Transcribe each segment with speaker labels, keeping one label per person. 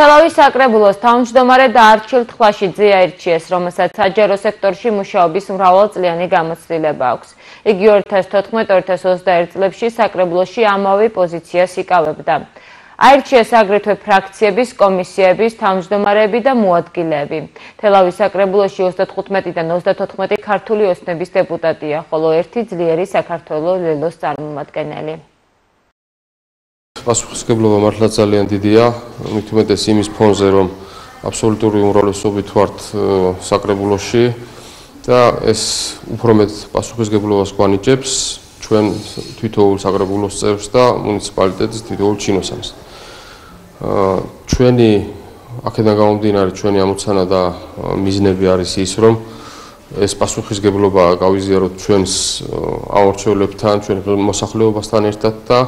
Speaker 1: თელავის საკრებულოს თავმჯდომარე დაარჩილ თხვაშიძე აირჩიეს, რომელსაც საჯარო სექტორში მუშაობის მრავალწლიანი გამოცდილება აქვს. იგი 2014-2021 წლებში საკრებულოში ამავე პოზიციას იკავებდა. აირჩიეს აგრეთვე ფრაქციების, კომისიების თავმჯდომარეები და მოადგილეები. თელავის საკრებულოში 35-დან 34 ქართული ოსნების დეპუტატია, ხოლო ერთი ძლიერი საქართველოს ლელოს წარმომადგენელი.
Speaker 2: Პასუხისმგებლობა მართლაც ძალიან დიდია, მით უმეტეს იმის ფონზე, რომ აბსოლუტური უმრავლესობით ვართ საკრებულოში და ეს უფრო მეტ პასუხისმგებლობას გვანიჭებს ჩვენ თითოეულ საკრებულოს წევრს და მუნიციპალიტეტის თითოეულ ჩინოსანს. ჩვენი აქედან გამომდინარე ჩვენი ამოცანა და მიზნები არის ის, რომ ეს პასუხისმგებლობა გავიზიაროთ ჩვენს აურჩევლებთან, ჩვენ მოსახლეობასთან ერთად და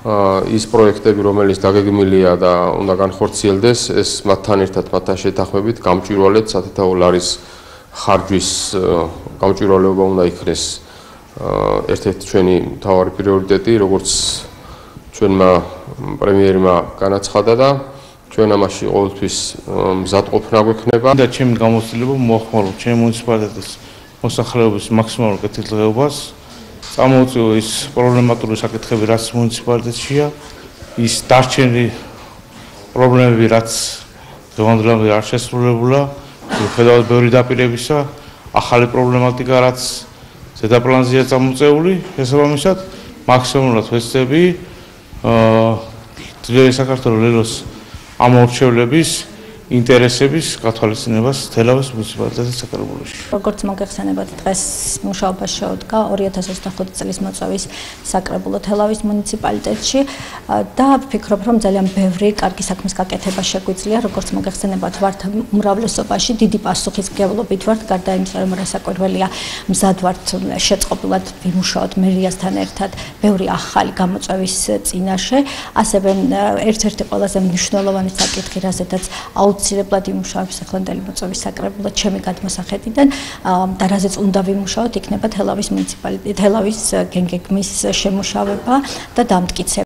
Speaker 2: ის პროექტები, რომელიც დაგეგმილია და უნდა განხორციელდეს, ეს მათთან ერთად მათთან შეთანხმებით გამჭვირვალეთ სათითაო ლარის ხარჯვის გამჭვირვალეობა უნდა იქნეს ერთ-ერთი ჩვენი მთავარი პრიორიტეტი, როგორც ჩვენმა პრემიერმა განაცხადა და ჩვენ ამაში ყოველთვის მზადყოფნა გვექნება.
Speaker 3: და ჩემი გამოცდილება მოახმარო ჩემი მუნიციპალიტეტის მოსახლეობის მაქსიმალურ კეთილდღეობას. Წამოუწიო ის პრობლემატური საკითხები, რაც მუნიციპალიტეტშია, ის დარჩენილი პრობლემები, რაც დღევანდელამდე არ შესრულებულა, მიუხედავად ბევრი დაპირებისა, ახალი პრობლემატიკა, რაც ზედაპლანზეა წამოწეული, შესაბამისად, მაქსიმალურად ვეცდები ძლიერი საქართველოს ლელოს ამორჩევლების ინტერესების გათვალისწინებას თელავის მუნიციპალიტეტის საკრებულოში.
Speaker 4: როგორც მოგეხსენებათ, დღეს მუშაობაში შეუდგა 2025 წლის მოწვევის საკრებულო თელავის მუნიციპალიტეტში და ვფიქრობ, რომ ძალიან ბევრი კარგი საქმის გაკეთება შეგვიძლია, როგორც მოგეხსენებათ, ვართ უმრავლესობაში, დიდი პასუხისმგებლობით ვართ, გარდა იმისა, რომ რასაკვირველია, მზად ვართ შეწყობილად ვიმუშაოთ მერიასთან ერთად ბევრი ახალი გამოწვევის წინაშე, ასევე ერთ-ერთი ყველაზე მნიშვნელოვანი საკითხი, რაზედაც აუცილებლად იმუშავებს ახლანდელი მოწვევის საკრებულო ჩემი გადმოსახედიდან და რაზეც უნდა ვიმუშაოთ, იქნება თელავის მუნიციპალიტეტის თელავის გენგეგმის შემუშავება და დამტკიცება.